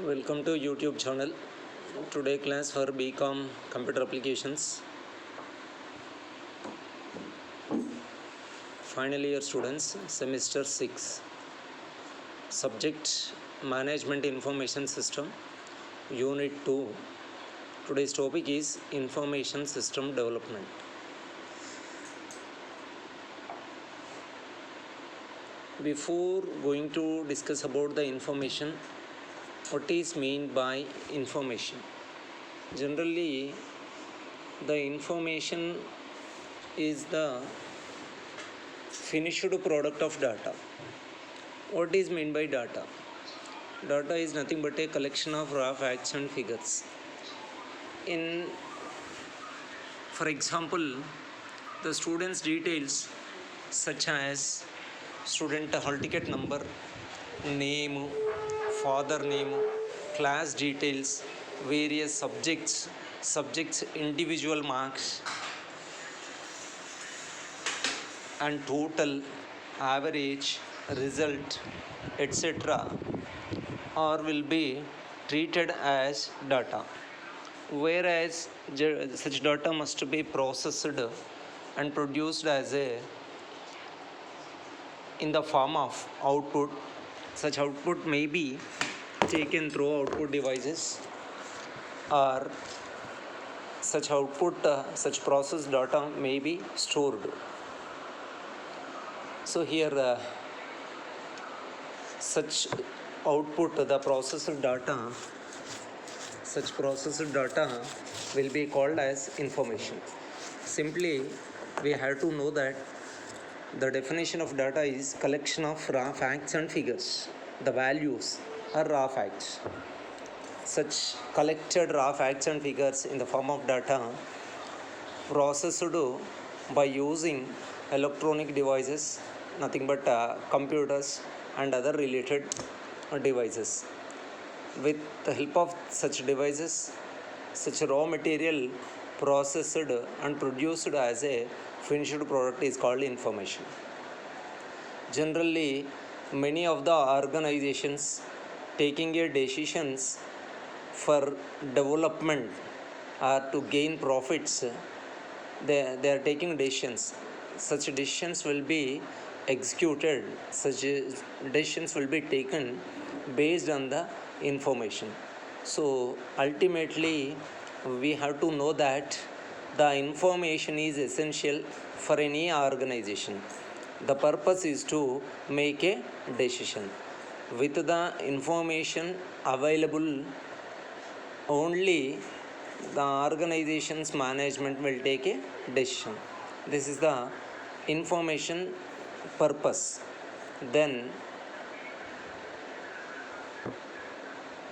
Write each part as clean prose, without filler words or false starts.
Welcome to YouTube channel. Today class for BCom Computer Applications. Final year students, semester 6. Subject Management Information System, Unit 2. Today's topic is Information System Development. Before going to discuss about the information, what is meant by information? Generally, the information is the finished product of data. What is meant by data? Data is nothing but a collection of raw facts and figures. For example, the student's details such as student hall ticket number, name, father name, class details, various subjects individual marks and total, average, result, etc. or will be treated as data, whereas such data must be processed and produced as in the form of output. Such output may be taken through output devices, or such such processed data may be stored. So here such output, the processed data, such processed data will be called as information. Simply, we have to know that the definition of data is collection of raw facts and figures. The values are raw facts. Such collected raw facts and figures in the form of data processed by using electronic devices, nothing but computers and other related devices. With the help of such devices, such raw material processed and produced as a finished product is called information. Generally, many of the organizations taking a decisions for development or to gain profits, they are taking decisions. Such decisions will be executed, such decisions will be taken based on the information. So ultimately, we have to know that the information is essential for any organization. The purpose is to make a decision. With the information available, only the organization's management will take a decision. This is the information purpose. Then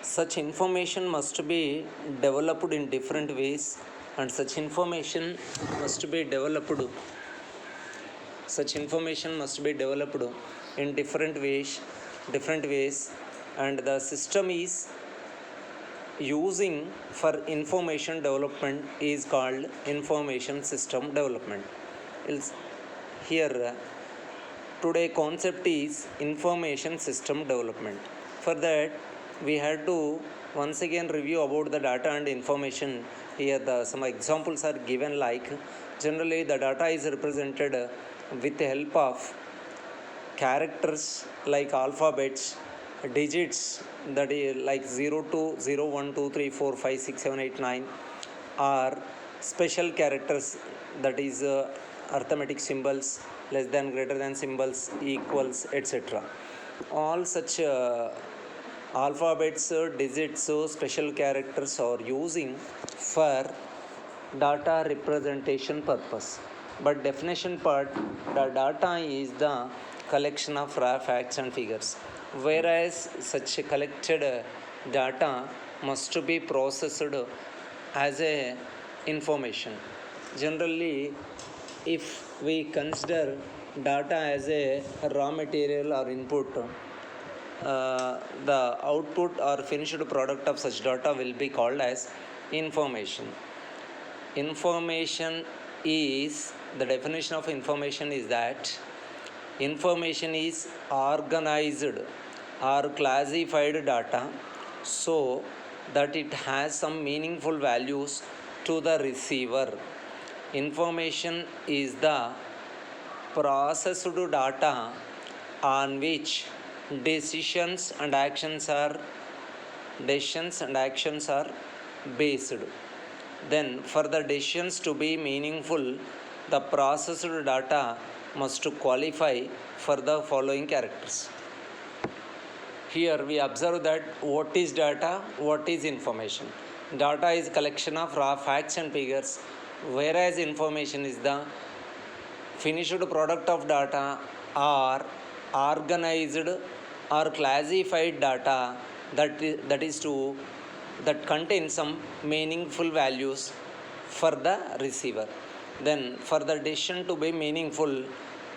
such information must be developed in different ways, and such information must be developed in different ways, and the system is using for information development is called information system development. Here today concept is information system development. For that, we had to once again review about the data and information. Here some examples are given, like generally the data is represented with the help of characters like alphabets, digits, that is like 0 to 0, 1, 2, 3, 4, 5, 6, 7, 8, 9, or special characters, that is arithmetic symbols, less than, greater than symbols, equals, etc. All such alphabets, digits, special characters are using for data representation purpose. But definition part, the data is the collection of raw facts and figures, whereas such collected data must be processed as a information. Generally, if we consider data as a raw material or input, the output or finished product of such data will be called as information. Information is, the definition of information is that information is organized or classified data so that it has some meaningful values to the receiver. Information is the processed data on which decisions and actions are based. Then, for the decisions to be meaningful, the processed data must qualify for the following characters. Here we observe that what is data, what is information. Data is collection of raw facts and figures, whereas information is the finished product of data or organized or classified data that contains some meaningful values for the receiver. Then for the decision to be meaningful,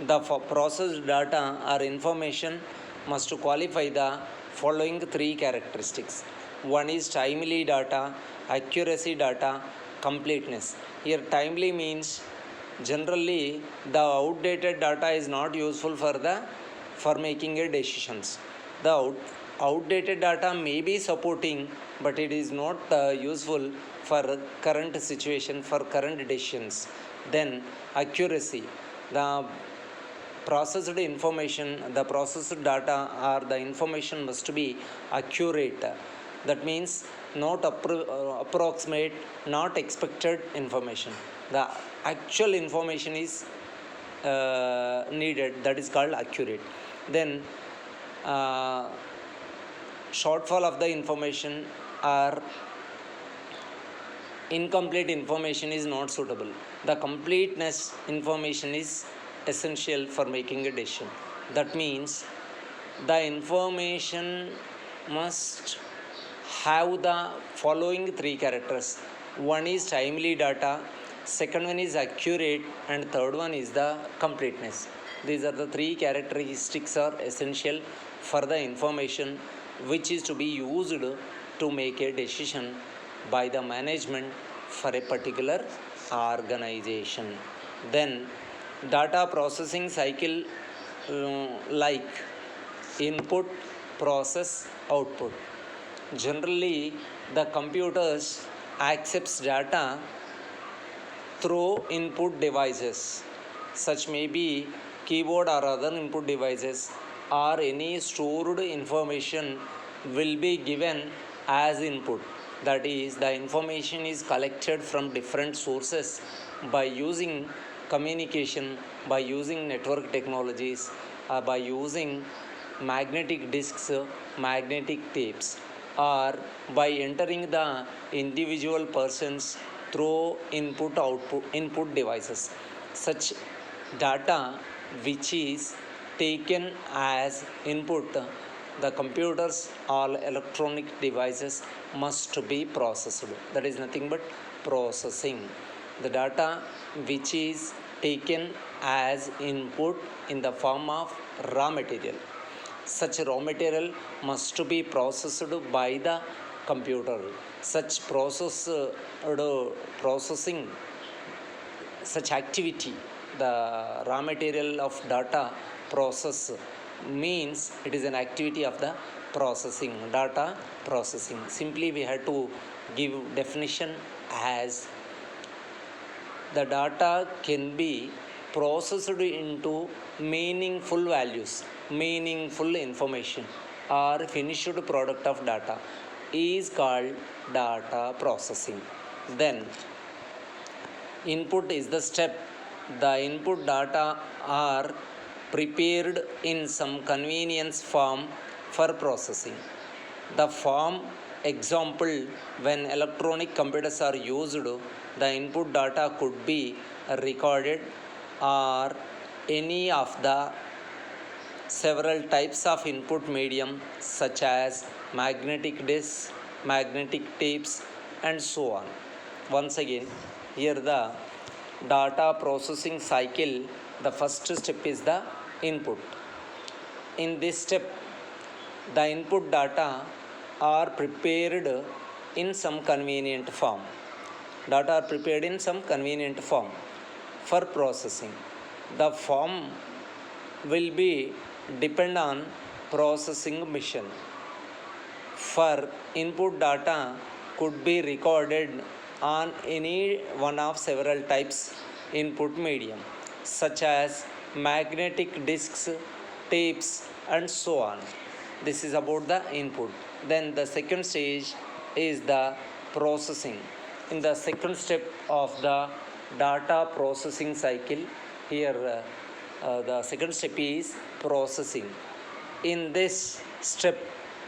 the processed data or information must qualify the following three characteristics. One is timely data, accuracy data, completeness. Here timely means generally the outdated data is not useful for making a decisions. The outdated data may be supporting, but it is not useful for current situation, for current decisions. Then accuracy, the processed information, the processed data or the information must be accurate. That means not approximate, not expected information. The actual information is needed, that is called accurate. Then shortfall of the information or incomplete information is not suitable. The completeness information is essential for making a decision. That means the information must have the following three characters. One is timely data, second one is accurate, and third one is the completeness. These are the three characteristics are essential for the information which is to be used to make a decision by the management for a particular organization. Then data processing cycle like input, process, output. Generally the computers accepts data through input devices, such may be keyboard or other input devices, or any stored information will be given as input. That is, the information is collected from different sources by using communication, by using network technologies, by using magnetic disks, magnetic tapes, or by entering the individual persons through input devices. Such data which is taken as input, the computers or electronic devices must be processed. That is nothing but processing. The data which is taken as input in the form of raw material. Such raw material must be processed by the computer. Such processing, such activity, the raw material of data process means it is an activity of the processing, data processing. Simply we have to give definition as the data can be processed into meaningful values, meaningful information, or finished product of data is called data processing. Then input is the step. The input data are prepared in some convenience form for processing. The form example, when electronic computers are used, the input data could be recorded or any of the several types of input medium such as magnetic disks, magnetic tapes, and so on. Once again, here the data processing cycle, the first step is the input. In this step, the input data are prepared in some convenient form. Data are prepared in some convenient form for processing. The form will be depend on processing mission. For input data could be recorded on any one of several types input medium such as magnetic disks, tapes and so on. This is about the input. Then the second stage is the processing. In the second step of the data processing cycle, here the second step is processing. In this step,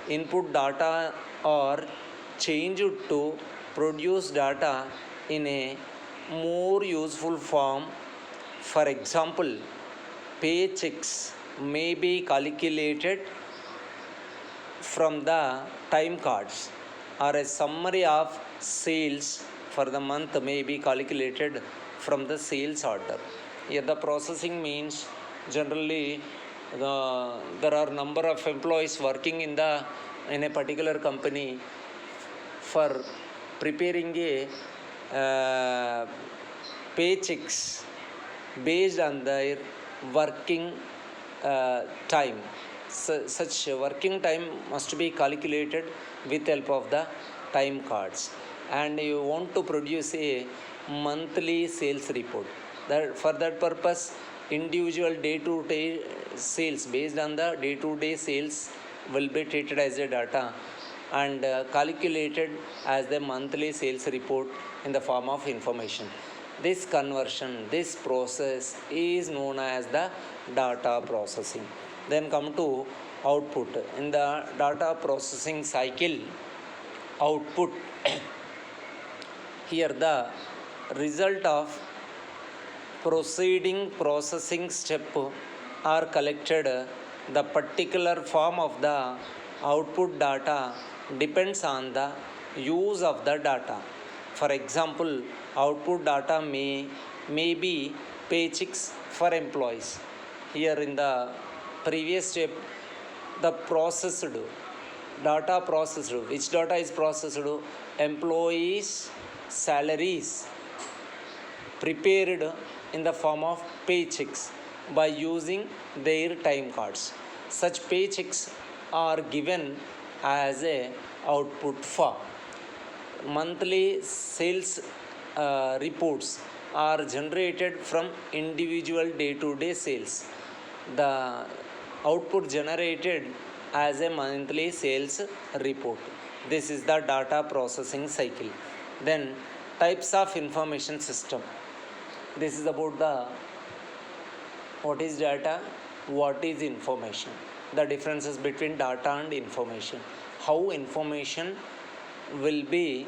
input data are changed to produce data in a more useful form. For example, paychecks may be calculated from the time cards, or a summary of sales for the month may be calculated from the sales order. Here the processing means generally there are number of employees working in a particular company for preparing a paychecks based on their working time. Such working time must be calculated with help of the time cards, and you want to produce a monthly sales report. That for that purpose, individual day-to-day sales based on the day-to-day sales will be treated as a data and calculated as the monthly sales report in the form of information. This conversion, this process is known as the data processing. Then come to output. In the data processing cycle, output here the result of proceeding processing step are collected. The particular form of the output data depends on the use of the data. For example, output data may be paychecks for employees. Here in the previous step, the processed data processed. Which data is processed? Employees' salaries prepared in the form of paychecks by using their time cards. Such paychecks are given as a output form. Monthly sales reports are generated from individual day-to-day sales. The output generated as a monthly sales report. This is the data processing cycle. Then types of information system. This is about the what is data, what is information, the differences between data and information, how information will be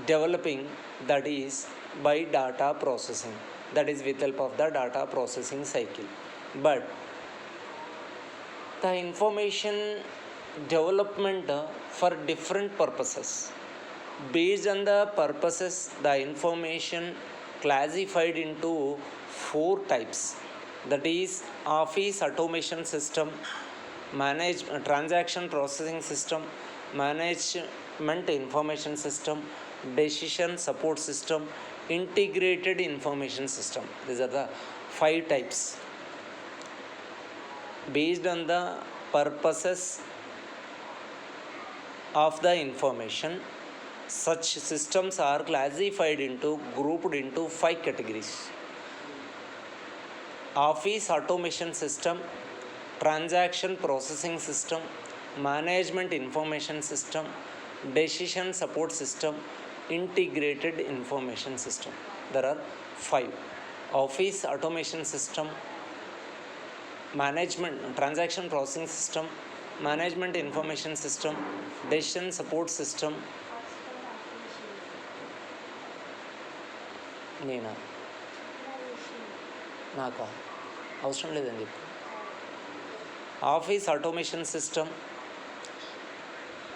developing, that is by data processing, that is with help of the data processing cycle. But the information development for different purposes. Based on the purposes, the information classified into 4 types, that is office automation system, transaction processing system, management information system, decision support system, integrated information system. These are the 5 types. Based on the purposes of the information, such systems are classified into, grouped into 5 categories. Office automation system, transaction processing system, management information system, decision support system, integrated information system. There are 5. Office automation system, management transaction processing system, management information system, decision support system. నేనా నాకా అవసరం లేదని చెప్పు. Office automation system,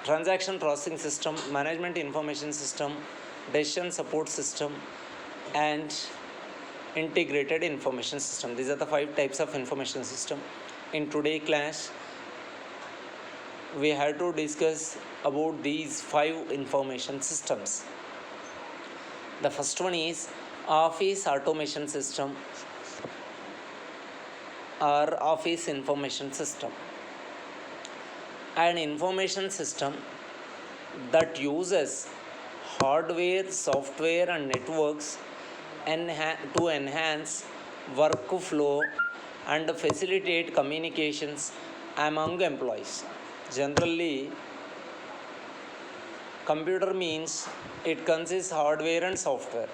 transaction processing system, management information system, decision support system and integrated information system. These are the 5 types of information system. In today's class, we have to discuss about these 5 information systems. The first one is office automation system or office information system. An information system that uses hardware, software, and networks to enhance workflow and facilitate communications among employees. Generally, computer means it consists hardware and software.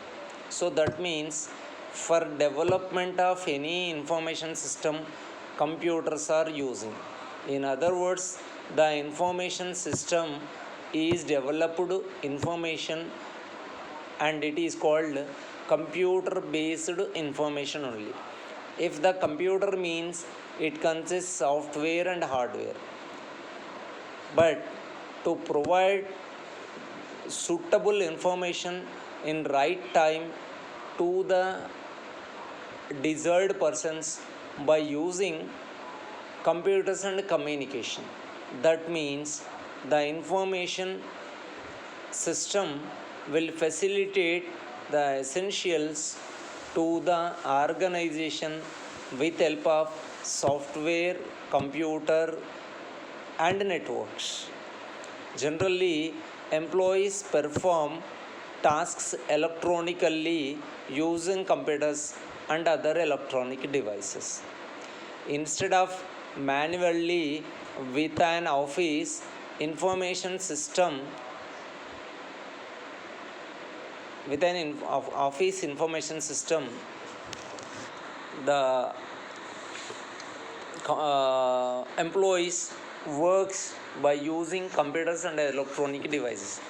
So that means for development of any information system, computers are using. In other words, the information system is developed information and it is called computer based information only. If the computer means it consists software and hardware, but to provide suitable information in right time to the desired persons by using computers and communication. That means the information system will facilitate the essentials to the organization with help of software, computer, and networks. Generally, employees perform tasks electronically using computers and other electronic devices. Instead of manually with an office information system, office information system, the employees works by using computers and electronic devices.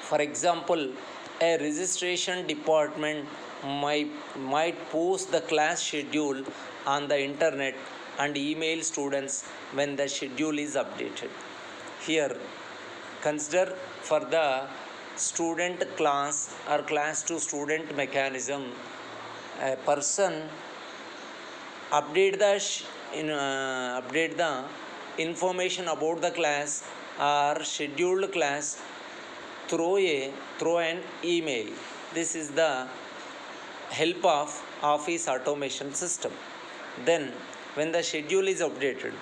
For example, a registration department might post the class schedule on the internet and email students when the schedule is updated. Here, consider for the student class or class to student mechanism, a person update the information about the class or scheduled class through an email. This is the help of office automation system. Then when the schedule is updated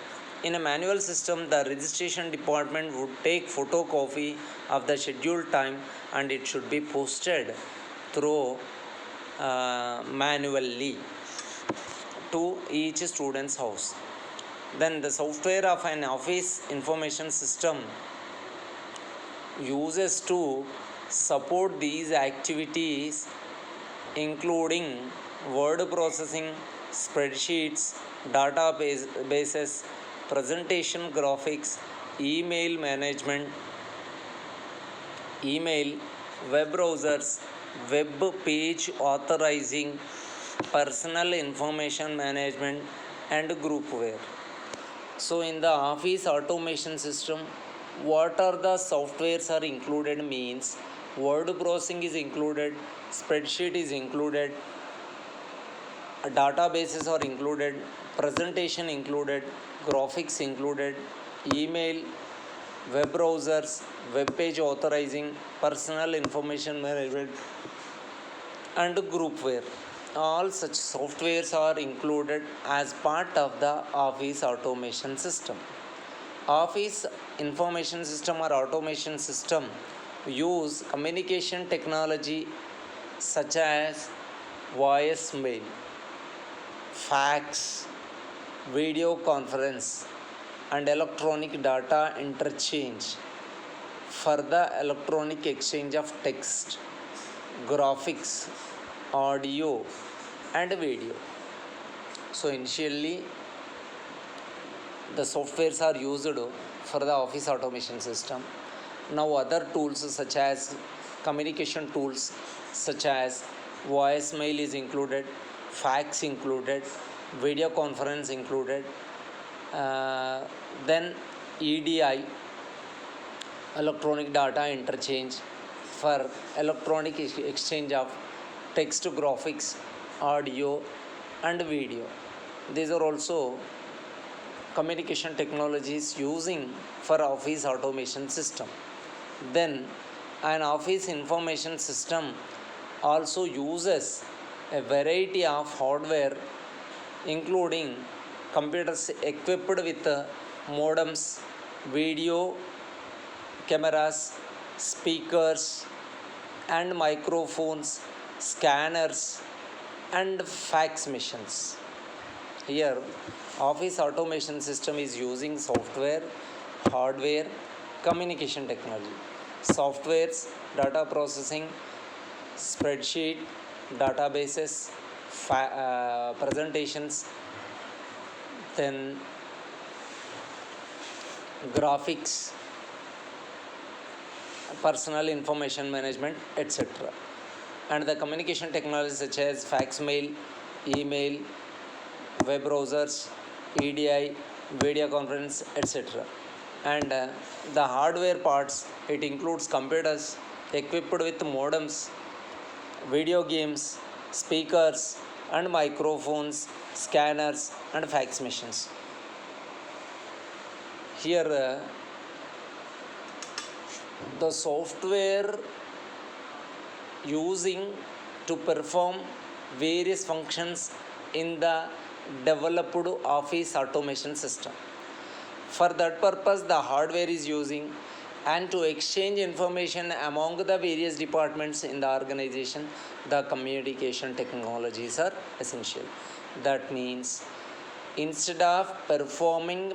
in a manual system, the registration department would take photocopy of the scheduled time and it should be posted through manually to each student's house. Then the software of an office information system uses to support these activities, including word processing, spreadsheets, databases, presentation graphics, email management, email, web browsers, web page authorizing, personal information management, and groupware. So in the office automation system, what are the softwares are included means word processing is included, spreadsheet is included, databases are included, presentation included, graphics included, email, web browsers, web page authorizing, personal information management, and groupware. All such softwares are included as part of the office automation system. Office information system or automation system use communication technology such as voice mail, fax, video conference, and electronic data interchange for the electronic exchange of text, graphics, audio, and video. So initially the softwares are used for the office automation system. Now other tools such as communication tools such as voicemail is included, fax included, video conference included, then EDI, electronic data interchange, for electronic exchange of text, graphics, audio, and video. These are also communication technologies using for office automation system. Then An office information system also uses a variety of hardware, including computers equipped with modems, video cameras, speakers, and microphones, scanners, and fax machines. Here, office automation system is using software, hardware, communication technology. Softwares, data processing, spreadsheet, databases, presentations, then graphics, personal information management, etc. And the communication technologies such as fax mail, email, web browsers, EDI, video conference, etc. And the hardware parts, it includes computers equipped with modems, video games, speakers, and microphones, scanners, and fax machines. Here, the software using to perform various functions in the developed office automation system. For that purpose, the hardware is using, and to exchange information among the various departments in the organization, the communication technologies are essential. That means instead of performing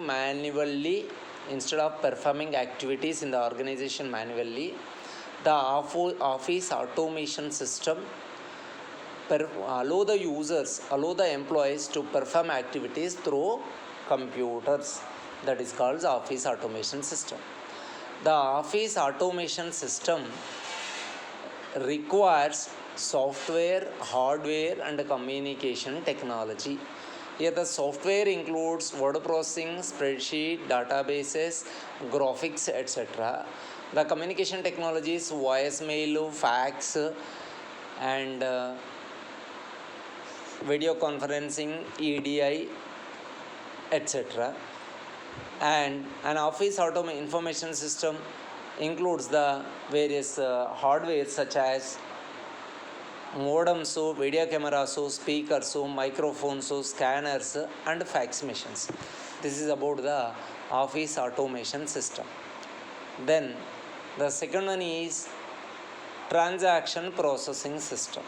activities in the organization manually, the office automation system allow the employees to perform activities through computers. That is called the office automation system. The office automation system requires software, hardware, and communication technology. Here the software includes word processing, spreadsheet, databases, graphics, etc. The communication technologies, voicemail, fax, and video conferencing, EDI, etc. And an office information system includes the various hardware such as modems, video cameras, speakers, microphones, scanners, and fax machines. This is about the office automation system. Then the second one is transaction processing system.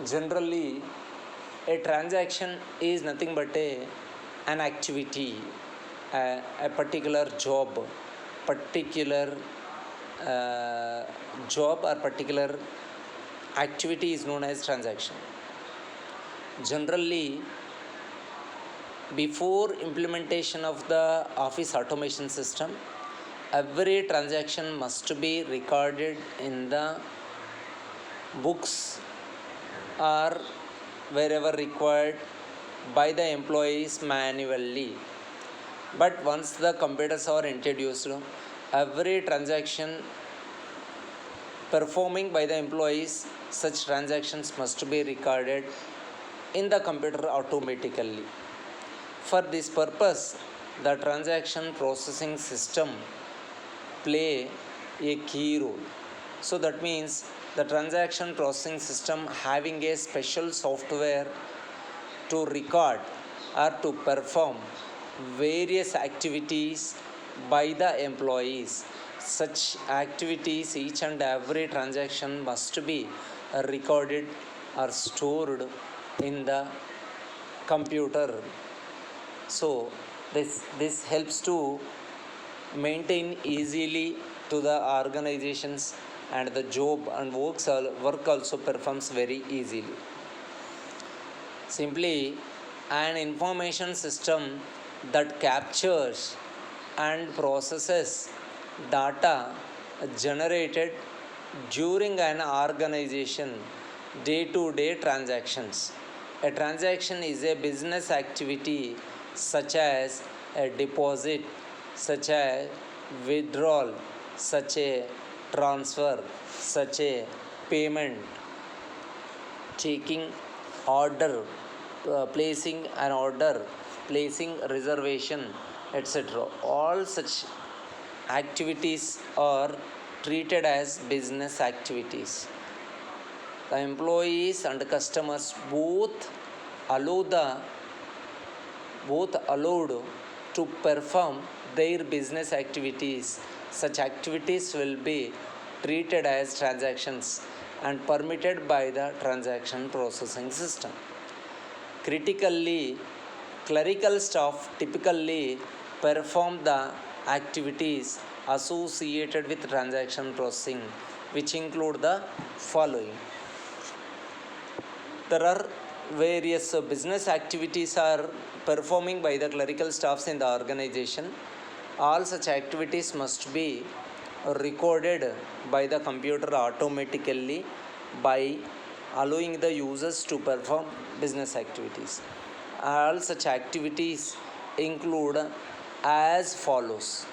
Generally, a transaction is nothing but an activity, a particular job or particular activity is known as transaction. Generally, before implementation of the office automation system, every transaction must be recorded in the books or wherever required by the employees manually. But once the computers are introduced, every transaction performing by the employees, such transactions must be recorded in the computer automatically. For this purpose, the transaction processing system play a key role. So that means the transaction processing system having a special software to record or to perform various activities by the employees. Such activities, each and every transaction must be recorded or stored in the computer. So this helps to maintain easily to the organizations, and the job and work also performs very easily. Simply, an information system that captures and processes data generated during an organization day-to-day transactions. A transaction is a business activity such as a deposit, such as withdrawal, such a transfer, such a payment, taking order, placing an order, placing reservation, etc. All such activities are treated as business activities. The employees and customers both allowed to perform their business activities. Such activities will be treated as transactions and permitted by the transaction processing system. Critically, clerical staff typically perform the activities associated with transaction processing, which include the following. There are various business activities are performing by the clerical staffs in the organization. All such activities must be recorded by the computer automatically by allowing the users to perform business activities. All such activities include as follows.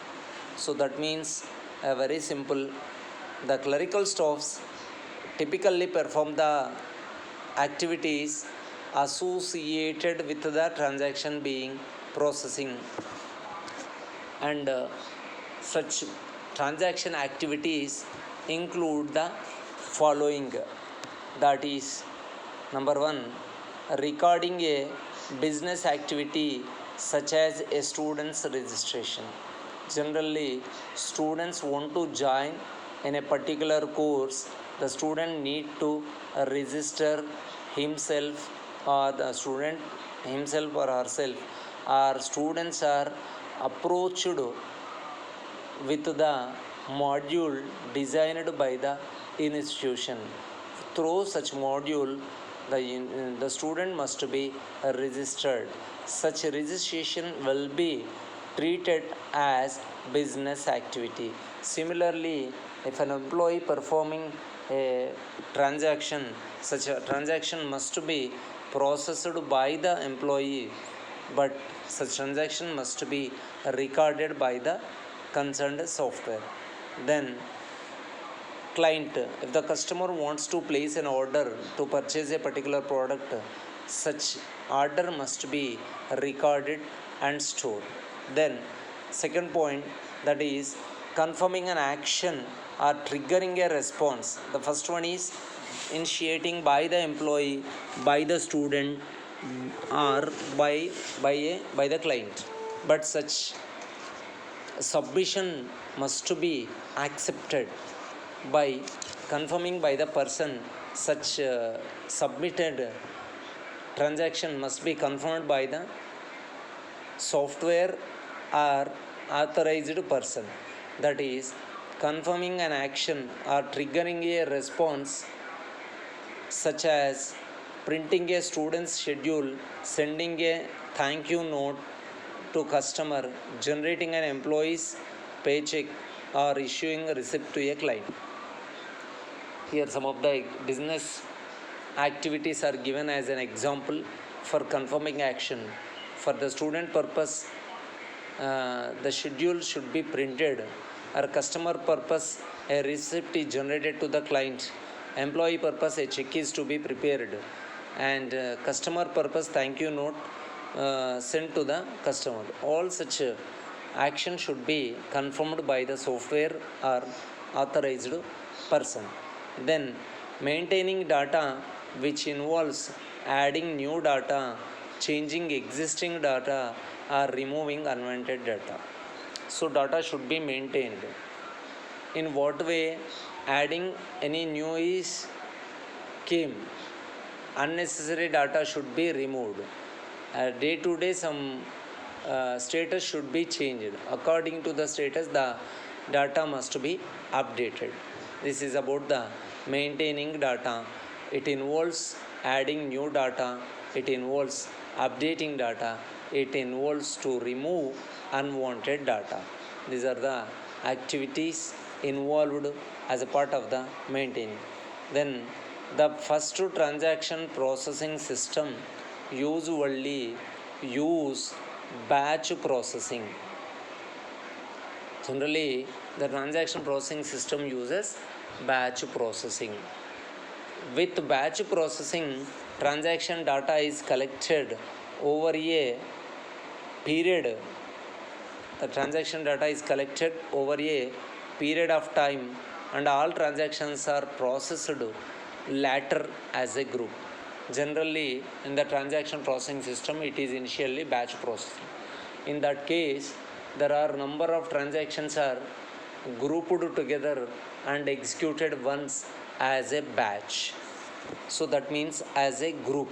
So that means a very simple, the clerical staffs typically perform the activities associated with the transaction being processing, and such transaction activities include the following, that is, number one, recording a business activity such as a student's registration. Generally, students want to join in a particular course. The student need to register himself or the student himself or herself, or students are approached with the module designed by the institution. Through such module, the student must be registered. Such registration will be treated as business activity. Similarly, if an employee performing a transaction, such a transaction must be processed by the employee, but such transaction must be recorded by the concerned software. Then client, if the customer wants to place an order to purchase a particular product, such order must be recorded and stored. Then second point, that is confirming an action or triggering a response. The first one is initiating by the employee, by the student, or by the client, but such submission must be accepted by confirming by the person. Such submitted transaction must be confirmed by the software or authorized person. That is, confirming an action or triggering a response, such as printing a student's schedule, sending a thank you note to customer, generating an employee's paycheck, or issuing a receipt to a client. Here some of the business activities are given as an example. For confirming action, for the student purpose, the schedule should be printed, or customer purpose, a receipt is generated to the client. Employee purpose, a check is to be prepared, and customer purpose, thank you note sent to the customer. All such action should be confirmed by the software or authorized person. Then maintaining data, which involves adding new data, changing existing data, or removing unwanted data. So data should be maintained. In what way? Adding any new is came, unnecessary data should be removed. Day to day some status should be changed. According to the status, the data must be updated. This is about the maintaining data. It involves adding new data, it involves updating data, it involves to remove unwanted data. These are the activities involved as a part of the maintaining. Then the first transaction processing system usually use batch processing. Generally, the transaction processing system uses batch processing. With batch processing, transaction data is collected over a period. The transaction data is collected over a period of time and all transactions are processed later as a group. Generally, in the transaction processing system, it is initially batch processing. In that case, there are number of transactions are grouped together and executed once as a batch. So that means as a group.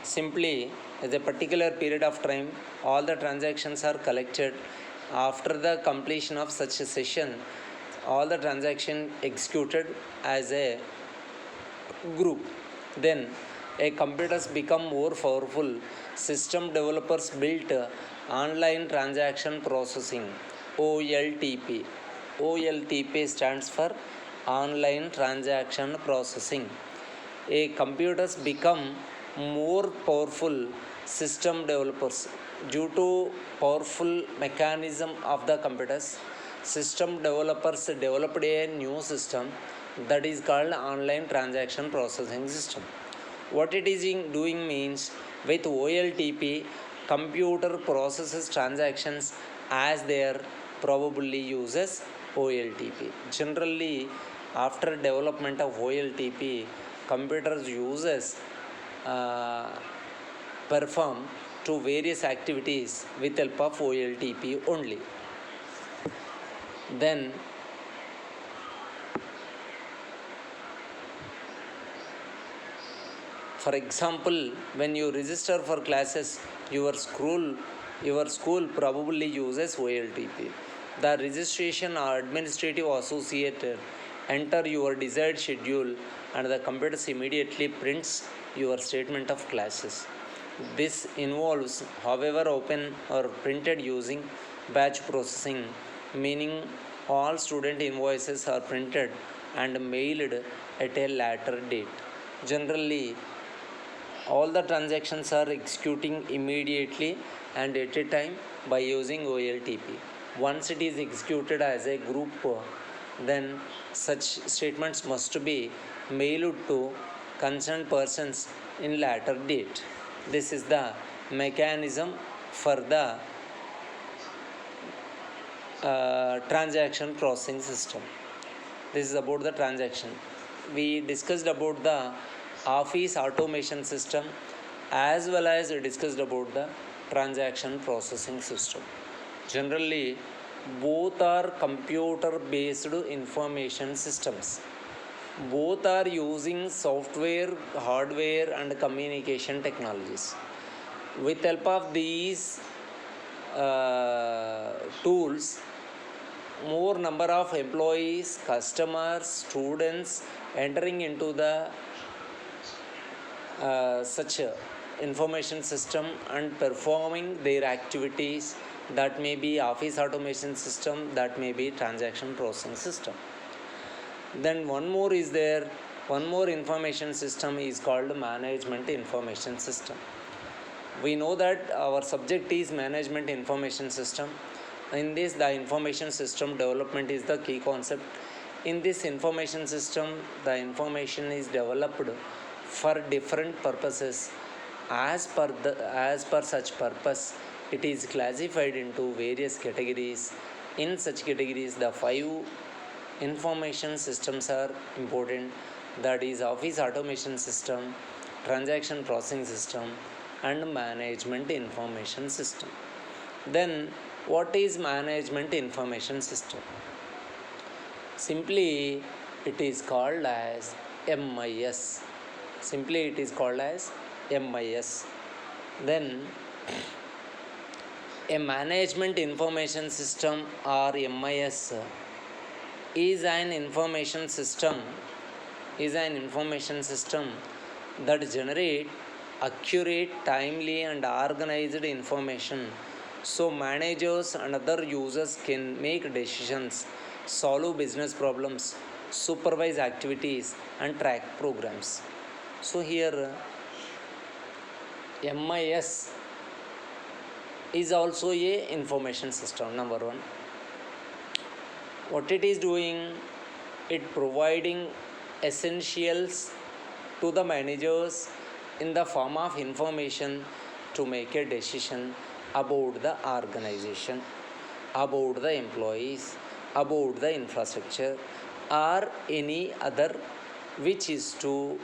Simply, as a particular period of time, all the transactions are collected. After the completion of such a session, all the transaction executed as a group. Then a computers become more powerful. System developers built online transaction processing, OLTP. OLTP stands for online transaction processing. A computers become more powerful. System developers, due to powerful mechanism of the computers, system developers developed a new system that is called online transaction processing system. What it is doing means, with OLTP, computer processes transactions as their probably uses OLTP. Generally, after development of OLTP, computers uses perform to various activities with help of OLTP only. Then for example, when you register for classes, your school probably uses OLTP. The registration or administrative associated enter your desired schedule and the computer immediately prints your statement of classes. This involves, however, open or printed using batch processing, meaning all student invoices are printed and mailed at a later date. Generally, all the transactions are executing immediately and at a time by using OLTP. Once it is executed as a group, then such statements must be mailed to concerned persons in later date. This is the mechanism for the transaction processing system. This is about the transaction. We discussed about the office automation system as well as we discussed about the transaction processing system. Generally, both are computer based information systems. Both are using software, hardware and communication technologies. With help of these tools, more number of employees, customers, students entering into the such a information system and performing their activities. That may be office automation system, that may be transaction processing system. Then one more is there, one more information system is called management information system. We know that our subject is management information system. In this, the information system development is the key concept. In this information system, the information is developed for different purposes. As per such purpose, it is classified into various categories. In such categories, the 5 information systems are important, that is office automation system, transaction processing system and management information system. Then what is management information system? Simply it is called as MIS. Simply it is called as MIS. Then a management information system or MIS is an information system that generate accurate, timely and organized information so managers and other users can make decisions, solve business problems, supervise activities and track programs. So here MIS is also a information system. Number 1, what it is doing, it providing essentials to the managers in the form of information to make a decision about the organization, about the employees, about the infrastructure, or any other, which is to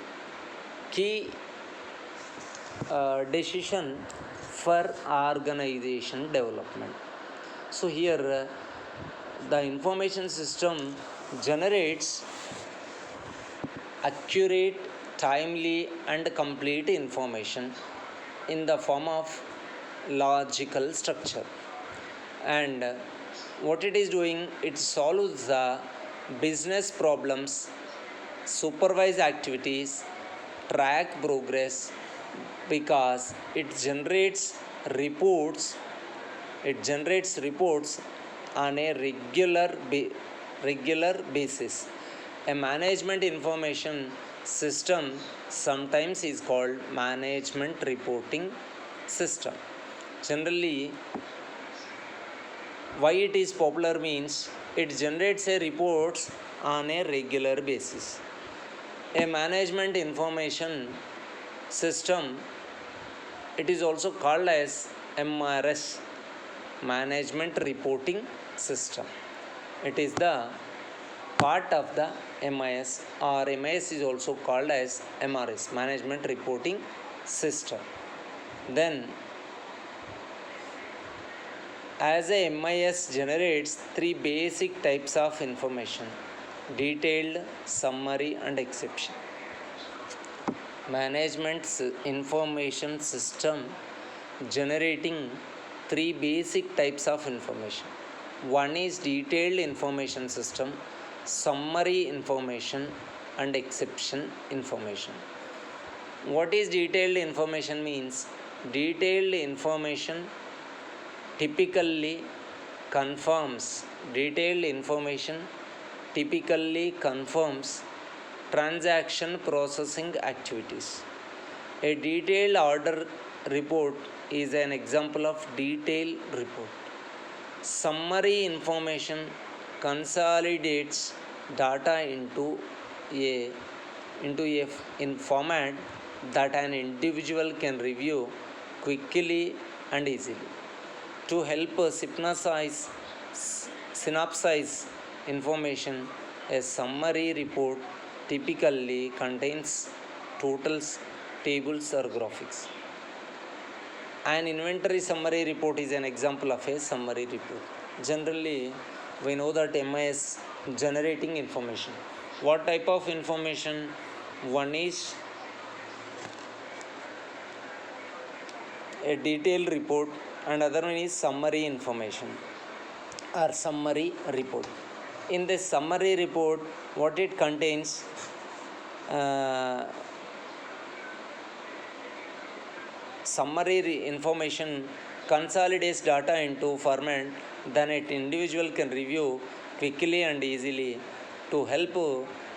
key decision for organization development. So here the information system generates accurate, timely and complete information in the form of logical structure. And what it is doing, it solves the business problems, supervise activities, track progress, because reports it generates reports on a regular basis. A management information system sometimes is called management reporting system. Generally, why it is popular means it generates a reports on a regular basis. A management information system, it is also called as MRS, management reporting system. It is the part of the MIS, or MIS is also called as MRS, management reporting system. Then as a MIS generates three basic types of information: detailed, summary and exception. Management information system generating three basic types of information. One is detailed information system, summary information and exception information. What is detailed information means? Detailed information typically confirms transaction processing activities. A detailed order report is an example of detailed report. Summary information consolidates data into a in format that an individual can review quickly and easily. To help synopsize information, a summary report typically contains totals, tables or graphics. An inventory summary report is an example of a summary report. Generally, we know that MIS generating information. What type of information? One is a detailed report and other one is summary information or summary report. In this summary report, what it contains, summary information consolidates data into format that an individual can review quickly and easily. To help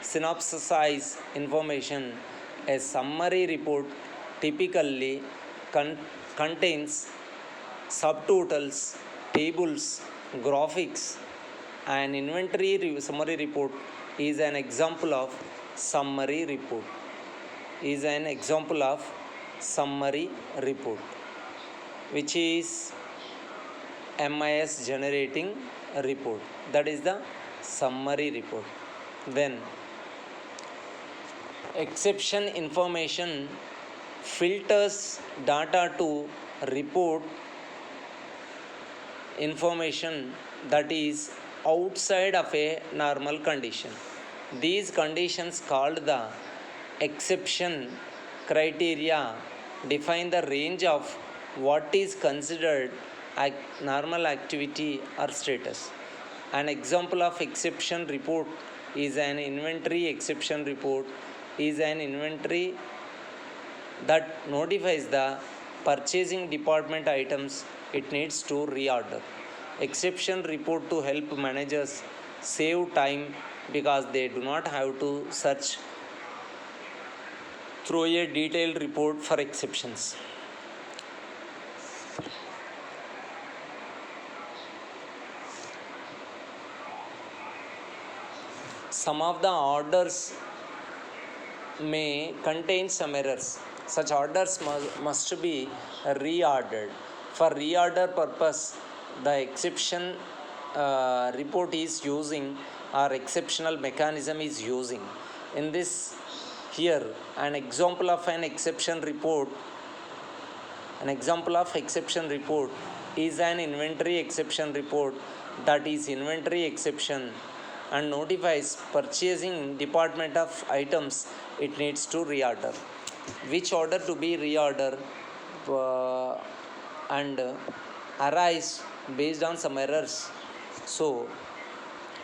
synopsize information, a summary report typically contains subtotals, tables, graphics. An inventory summary report is an example of summary report. Which is MIS generating a report. That is the summary report. Then exception information filters data to report information that is outside of a normal condition. These conditions, called the exception criteria, define the range of what is considered normal activity or status. An example of exception report is an inventory exception report is an inventory that notifies the purchasing department items it needs to reorder. Exception report to help managers save time because they do not have to search through a detailed report for exceptions. Some of the orders may contain some errors. Such orders must be reordered. For reorder purpose, the exception report is using or exceptional mechanism is using. In this, here an example of an exception report, an example of exception report is an inventory exception report that is inventory exception and notifies purchasing department of items it needs to reorder. Which order to be reorder and arise based on some errors. So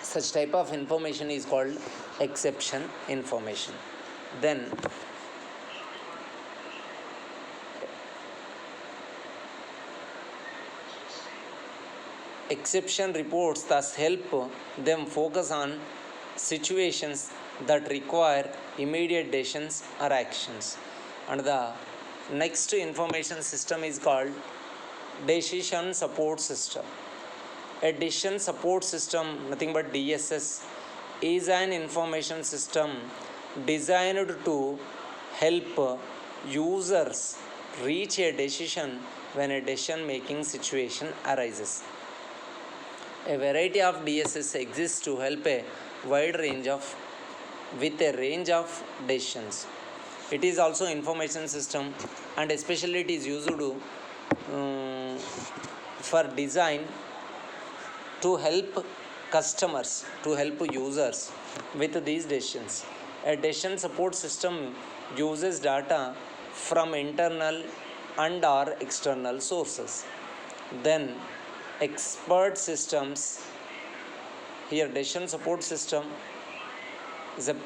such type of information is called exception information. Then exception reports thus help them focus on situations that require immediate decisions or actions. And the next information system is called decision support system. A decision support system, nothing but DSS, is an information system designed to help users reach a decision when a decision making situation arises. A variety of DSS exists to help a wide range of with a range of decisions. It is also information system, and especially it is used to for design to help customers, to help users with these decisions. A decision support system uses data from internal and or external sources. Then expert systems, here decision support system is a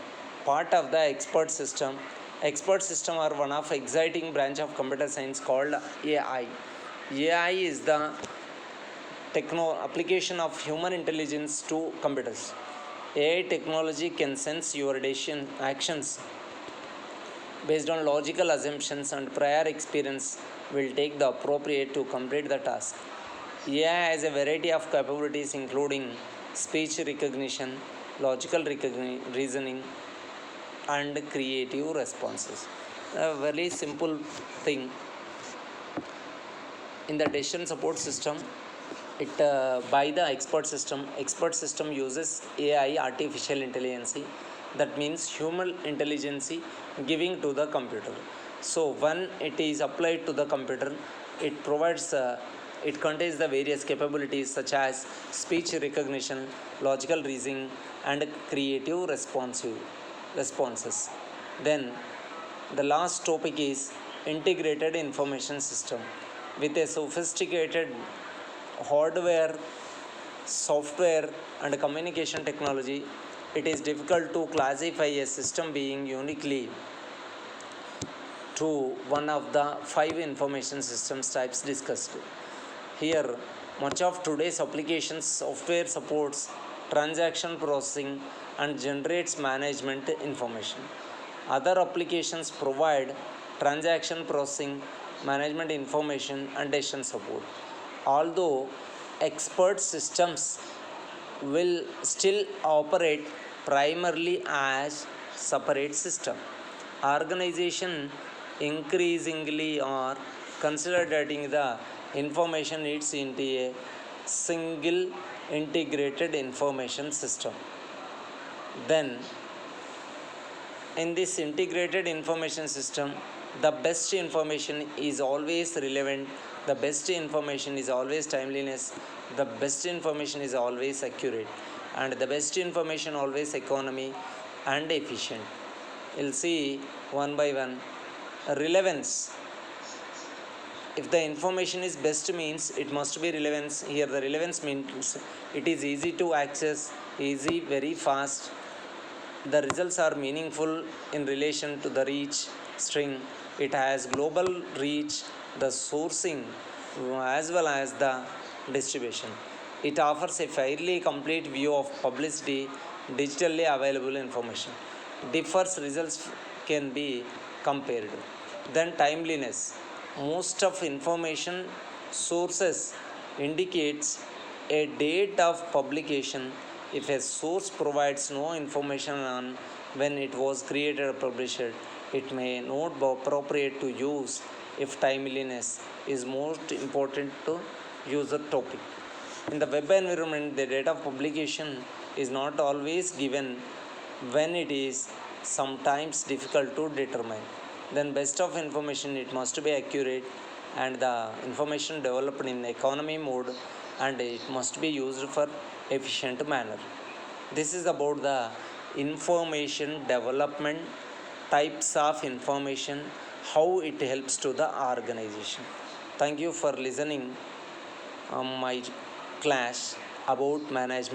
part of the expert system. Expert system are one of exciting branch of computer science called AI. AI is the application of human intelligence to computers. AI technology can sense your decision actions based on logical assumptions and prior experience will take the appropriate to complete the task. AI has a variety of capabilities including speech recognition, logical reasoning, and creative responses. A very simple thing in the decision support system, it by the expert system uses AI, artificial intelligence, that means human intelligence giving to the computer. So when it is applied to the computer, it provides it contains the various capabilities such as speech recognition, logical reasoning, and creative responses. Then the last topic is integrated information system. With a sophisticated hardware, software, and communication technology, it is difficult to classify a system being uniquely to one of the 5 information systems types discussed. Here, much of today's applications software supports transaction processing and generates management information. Other applications provide transaction processing, management information, and decision support. Although expert systems will still operate primarily as separate system, organization increasingly are consolidating the information needs into a single integrated information system. Then in this integrated information system, the best information is always relevant, the best information is always timeliness, the best information is always accurate, and the best information always economy and efficient. We'll see one by one. Relevance, if the information is best means it must be relevance. Here the relevance means it is easy to access, easy, very fast, the results are meaningful in relation to the reach string, it has global reach, the sourcing as well as the distribution, it offers a fairly complete view of publicity, digitally available information, differs results can be compared. Then timeliness, most of information sources indicates a date of publication. If a source provides no information on when it was created or published, it may not be appropriate to use if timeliness is most important to user topic. In the web environment, the date of publication is not always given when it is sometimes difficult to determine. Then best of information, it must be accurate, and the information developed in economy mode, and it must be used for efficient manner. This is about the information development, types of information, how it helps to the organization. Thank you for listening my class about management.